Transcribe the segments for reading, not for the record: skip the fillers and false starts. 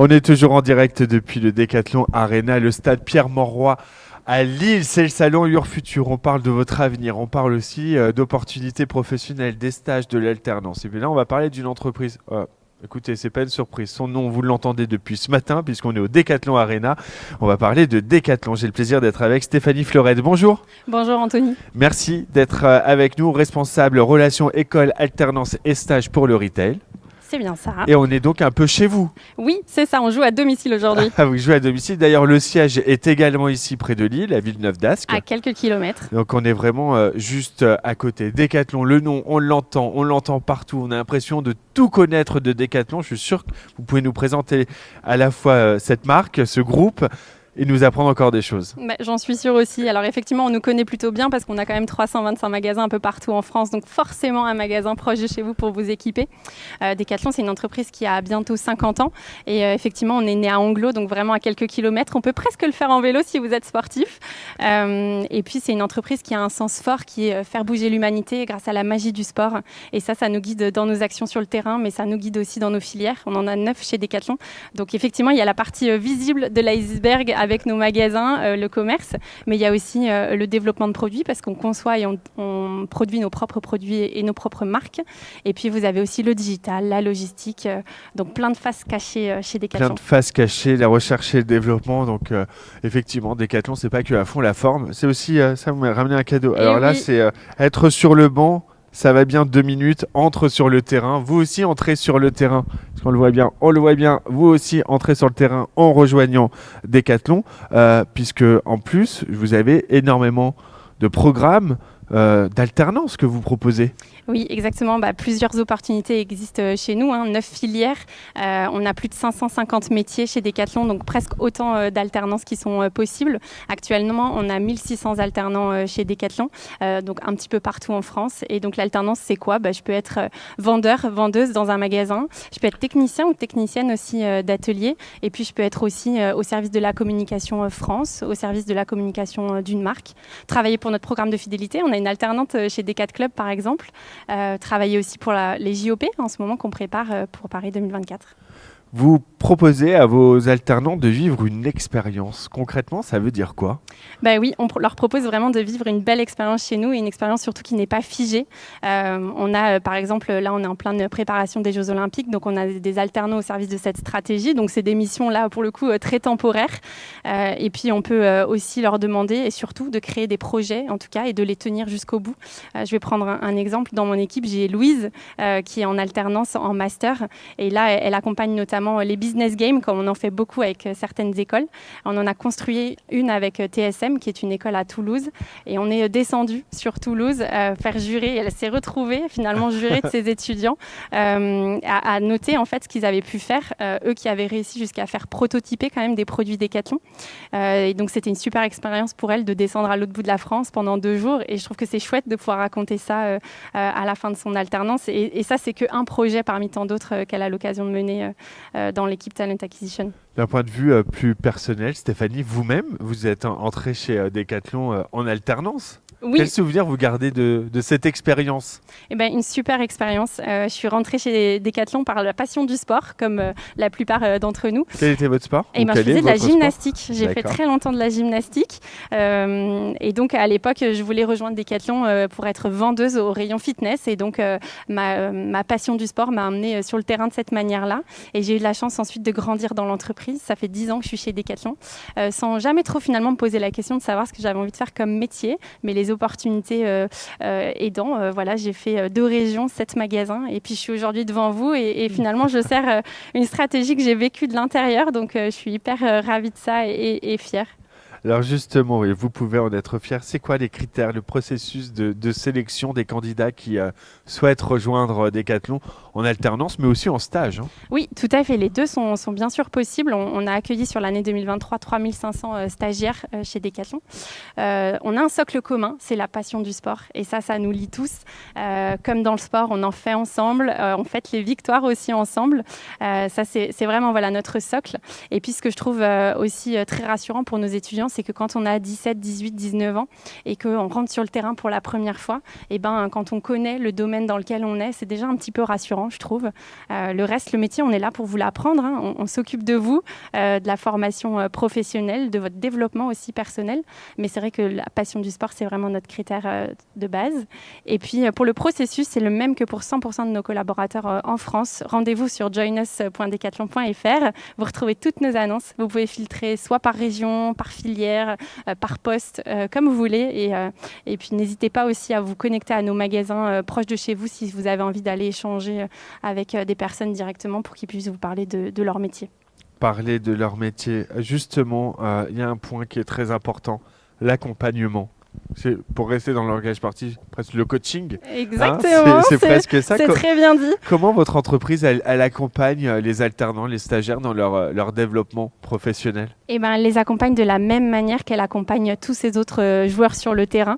On est toujours en direct depuis le Décathlon Arena, le stade Pierre-Mauroy à Lille. C'est le salon Your Future. On parle de votre avenir, on parle aussi d'opportunités professionnelles, des stages, de l'alternance. Et puis là, on va parler d'une entreprise. Écoutez, c'est pas une surprise. Son nom, vous l'entendez depuis ce matin, puisqu'on est au Décathlon Arena. On va parler de Décathlon. J'ai le plaisir d'être avec Stéphanie Fleurette. Bonjour. Bonjour Anthony. Merci d'être avec nous, responsable relations école, alternance et stage pour le retail. C'est bien ça. Et on est donc un peu chez vous. Oui, c'est ça, on joue à domicile aujourd'hui. Ah, vous jouez à domicile. D'ailleurs, le siège est également ici près de Lille, à Villeneuve-d'Ascq. À quelques kilomètres. Donc on est vraiment juste à côté. Décathlon, le nom, on l'entend partout. On a l'impression de tout connaître de Décathlon. Je suis sûr que vous pouvez nous présenter à la fois cette marque, ce groupe, et nous apprendre encore des choses. J'en suis sûre aussi. Alors effectivement, on nous connaît plutôt bien parce qu'on a quand même 325 magasins un peu partout en France. Donc forcément un magasin proche de chez vous pour vous équiper. Décathlon, c'est une entreprise qui a bientôt 50 ans. Et effectivement, on est né à Anglo, donc vraiment à quelques kilomètres. On peut presque le faire en vélo si vous êtes sportif. Et puis c'est une entreprise qui a un sens fort qui est faire bouger l'humanité grâce à la magie du sport. Et ça nous guide dans nos actions sur le terrain, mais ça nous guide aussi dans nos filières. On en a 9 chez Décathlon. Donc effectivement, il y a la partie visible de l'iceberg avec nos magasins, le commerce, mais il y a aussi le développement de produits parce qu'on conçoit et on produit nos propres produits et nos propres marques. Et puis vous avez aussi le digital, la logistique, donc plein de faces cachées chez Décathlon. Plein de faces cachées, la recherche et le développement. Donc effectivement, Décathlon, c'est pas que à fond la forme, c'est aussi ça vous m'a ramené un cadeau. Et alors là, oui. c'est être sur le banc. Ça va bien 2 minutes, entre sur le terrain. Vous aussi entrez sur le terrain, parce qu'on le voit bien. Vous aussi entrez sur le terrain en rejoignant Décathlon, puisque en plus, vous avez énormément de programmes d'alternance que vous proposez. Oui, exactement. Plusieurs opportunités existent chez nous, 9 filières. On a plus de 550 métiers chez Décathlon, donc presque autant d'alternances qui sont possibles. Actuellement, on a 1600 alternants chez Décathlon, donc un petit peu partout en France. Et donc l'alternance, c'est quoi ? Je peux être vendeur, vendeuse dans un magasin. Je peux être technicien ou technicienne aussi d'atelier. Et puis, je peux être aussi au service de la communication France, au service de la communication d'une marque. Travailler pour notre programme de fidélité. On a une alternante chez Décat Club, par exemple. Travailler aussi pour les JOP en ce moment qu'on prépare pour Paris 2024. Vous proposez à vos alternants de vivre une expérience. Concrètement, ça veut dire quoi ? Oui, on leur propose vraiment de vivre une belle expérience chez nous et une expérience surtout qui n'est pas figée. On a, par exemple, là, on est en pleine préparation des Jeux Olympiques, donc on a des alternants au service de cette stratégie. Donc, c'est des missions, là, pour le coup, très temporaires. Et puis, on peut aussi leur demander et surtout de créer des projets, en tout cas, et de les tenir jusqu'au bout. Je vais prendre un exemple. Dans mon équipe, j'ai Louise, qui est en alternance en master. Et là, elle accompagne notamment les business games, comme on en fait beaucoup avec certaines écoles. On en a construit une avec TSM, qui est une école à Toulouse. Et on est descendu sur Toulouse, faire jurer. Elle s'est retrouvée, finalement, jurée de ses étudiants, à noter, en fait, ce qu'ils avaient pu faire. Eux qui avaient réussi jusqu'à faire prototyper quand même des produits Décathlon. Et donc, c'était une super expérience pour elle de descendre à l'autre bout de la France pendant 2 jours. Et je trouve que c'est chouette de pouvoir raconter ça à la fin de son alternance. Et ça, c'est qu'un projet parmi tant d'autres qu'elle a l'occasion de mener dans l'équipe Talent Acquisition. D'un point de vue plus personnel, Stéphanie, vous-même, vous êtes entrée chez Décathlon en alternance. Oui. Quel souvenir vous gardez de cette expérience ? Une super expérience. Je suis rentrée chez Décathlon par la passion du sport, comme la plupart d'entre nous. Quel était votre sport ? Je faisais de la gymnastique. J'ai fait très longtemps de la gymnastique. Et donc, à l'époque, je voulais rejoindre Décathlon pour être vendeuse au rayon fitness. Et donc, ma passion du sport m'a amenée sur le terrain de cette manière-là. Et j'ai eu de la chance ensuite de grandir dans l'entreprise. Ça fait 10 ans que je suis chez Décathlon, sans jamais trop finalement me poser la question de savoir ce que j'avais envie de faire comme métier. Mais les opportunités aidant, voilà, j'ai fait 2 régions, 7 magasins. Et puis, je suis aujourd'hui devant vous. Et finalement, je sers une stratégie que j'ai vécue de l'intérieur. Donc, je suis hyper ravie de ça et fière. Alors justement, oui, vous pouvez en être fier. C'est quoi les critères, le processus de sélection des candidats qui souhaitent rejoindre Décathlon en alternance, mais aussi en stage ? Oui, tout à fait. Les deux sont bien sûr possibles. On a accueilli sur l'année 2023 3500 stagiaires chez Décathlon. On a un socle commun, c'est la passion du sport. Et ça nous lie tous. Comme dans le sport, on en fait ensemble. On fête les victoires aussi ensemble. Ça, c'est vraiment notre socle. Et puis, ce que je trouve aussi très rassurant pour nos étudiants, c'est que quand on a 17, 18, 19 ans et qu'on rentre sur le terrain pour la première fois, quand on connaît le domaine dans lequel on est, c'est déjà un petit peu rassurant. je trouve. Le reste, le métier, on est là pour vous l'apprendre. Hein. On s'occupe de vous, de la formation professionnelle, de votre développement aussi personnel. Mais c'est vrai que la passion du sport, c'est vraiment notre critère de base. Et puis, pour le processus, c'est le même que pour 100% de nos collaborateurs en France. Rendez-vous sur joinus.decathlon.fr. Vous retrouvez toutes nos annonces. Vous pouvez filtrer soit par région, par filière, par poste, comme vous voulez. Et puis, n'hésitez pas aussi à vous connecter à nos magasins proches de chez vous si vous avez envie d'aller échanger avec des personnes directement pour qu'ils puissent vous parler de leur métier. Parler de leur métier. Justement, il y a un point qui est très important, l'accompagnement. C'est pour rester dans le langage sportif, presque le coaching. Exactement. Hein, c'est presque ça. C'est très bien dit. Comment votre entreprise, elle accompagne les alternants, les stagiaires dans leur développement professionnel? Eh ben, elle les accompagne de la même manière qu'elle accompagne tous ces autres joueurs sur le terrain.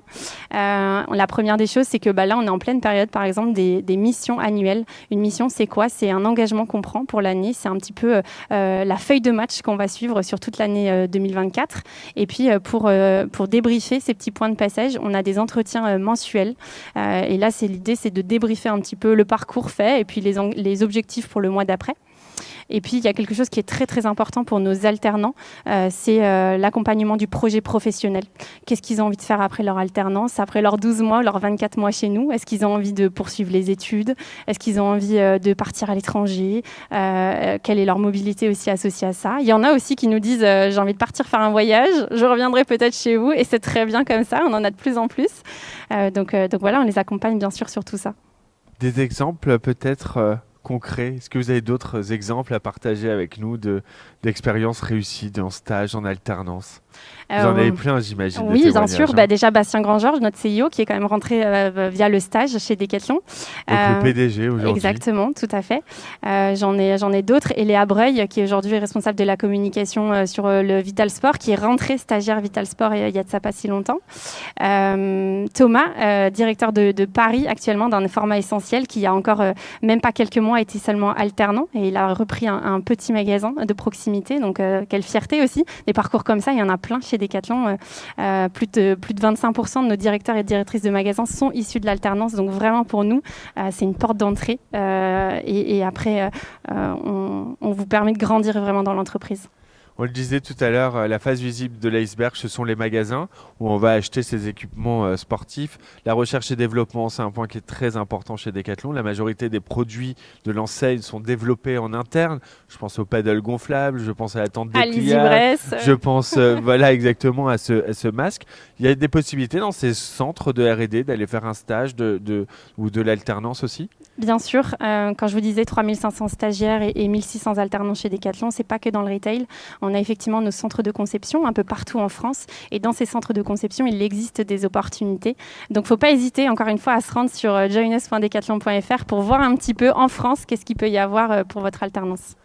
La première des choses, c'est que là, on est en pleine période, par exemple, des missions annuelles. Une mission, c'est quoi? C'est un engagement qu'on prend pour l'année. C'est un petit peu la feuille de match qu'on va suivre sur toute l'année 2024. Et puis, pour débriefer ces petits points de passage, on a des entretiens mensuels. Et là, l'idée, c'est de débriefer un petit peu le parcours fait et puis les objectifs pour le mois d'après. Et puis, il y a quelque chose qui est très, très important pour nos alternants, c'est l'accompagnement du projet professionnel. Qu'est-ce qu'ils ont envie de faire après leur alternance, après leurs 12 mois, leurs 24 mois chez nous? Est-ce qu'ils ont envie de poursuivre les études? Est-ce qu'ils ont envie de partir à l'étranger? Quelle est leur mobilité aussi associée à ça? Il y en a aussi qui nous disent j'ai envie de partir faire un voyage, je reviendrai peut-être chez vous. Et c'est très bien comme ça, on en a de plus en plus. Donc voilà, on les accompagne bien sûr sur tout ça. Des exemples peut-être concrets. Est-ce que vous avez d'autres exemples à partager avec nous d'expériences réussies en stage, en alternance? Vous en avez plein, j'imagine. Oui, bien sûr. Déjà, Bastien Grand-Georges, notre CIO, qui est quand même rentré via le stage chez Decathlon. Donc le PDG aujourd'hui. Exactement, tout à fait. J'en ai d'autres. Et Léa Breuil, qui est aujourd'hui responsable de la communication sur le Vital Sport, qui est rentré stagiaire Vital Sport il y a de ça pas si longtemps. Thomas, directeur de Paris actuellement d'un format essentiel, qui il y a encore même pas quelques mois était seulement alternant. Et il a repris un petit magasin de proximité. Donc, quelle fierté aussi. Des parcours comme ça, il y en a plein chez Decathlon. Plus de 25% de nos directeurs et directrices de magasins sont issus de l'alternance. Donc vraiment pour nous, c'est une porte d'entrée. Et après, on vous permet de grandir vraiment dans l'entreprise. On le disait tout à l'heure, la face visible de l'iceberg, ce sont les magasins où on va acheter ces équipements sportifs. La recherche et développement, c'est un point qui est très important chez Decathlon. La majorité des produits de l'enseigne sont développés en interne. Je pense aux paddles gonflables, je pense à la tente dépliable, je pense voilà exactement à ce masque. Il y a des possibilités dans ces centres de R&D d'aller faire un stage ou de l'alternance aussi? Bien sûr, quand je vous disais 3500 stagiaires et 1600 alternants chez Decathlon, c'est pas que dans le retail. On a effectivement nos centres de conception un peu partout en France. Et dans ces centres de conception, il existe des opportunités. Donc, il ne faut pas hésiter, encore une fois, à se rendre sur joinus.decathlon.fr pour voir un petit peu en France qu'est-ce qu'il peut y avoir pour votre alternance.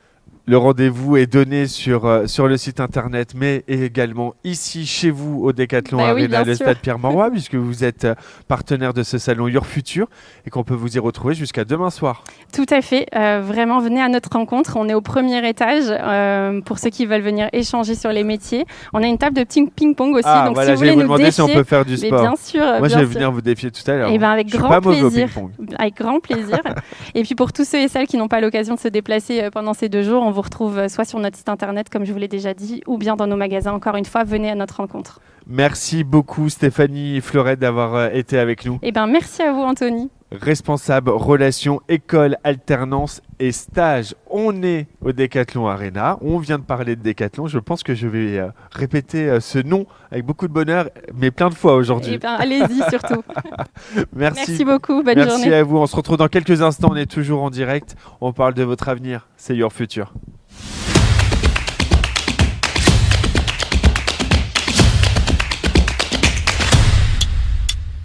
Le rendez-vous est donné sur le site internet, mais également ici, chez vous, au Decathlon Arena, le stade Pierre-Mauroy, puisque vous êtes partenaire de ce salon Your Future et qu'on peut vous y retrouver jusqu'à demain soir. Tout à fait. Vraiment, venez à notre rencontre. On est au premier étage pour ceux qui veulent venir échanger sur les métiers. On a une table de ping-pong aussi. Ah, donc voilà, si vous voulez nous demander défier, si on peut faire du sport. Bien sûr. Moi, je vais venir vous défier tout à l'heure. Et ben, avec grand plaisir. Avec grand plaisir. Et puis, pour tous ceux et celles qui n'ont pas l'occasion de se déplacer pendant ces 2 jours, on vous retrouve soit sur notre site internet, comme je vous l'ai déjà dit, ou bien dans nos magasins. Encore une fois, venez à notre rencontre. Merci beaucoup Stéphanie Fleuret d'avoir été avec nous. Eh ben, merci à vous Anthony. Responsable relations, école, alternance et stage. On est au Decathlon Arena. On vient de parler de Decathlon. Je pense que je vais répéter ce nom avec beaucoup de bonheur, mais plein de fois aujourd'hui. Eh ben, allez-y surtout. Merci beaucoup. Bonne journée. Merci à vous. On se retrouve dans quelques instants. On est toujours en direct. On parle de votre avenir. C'est Your Future.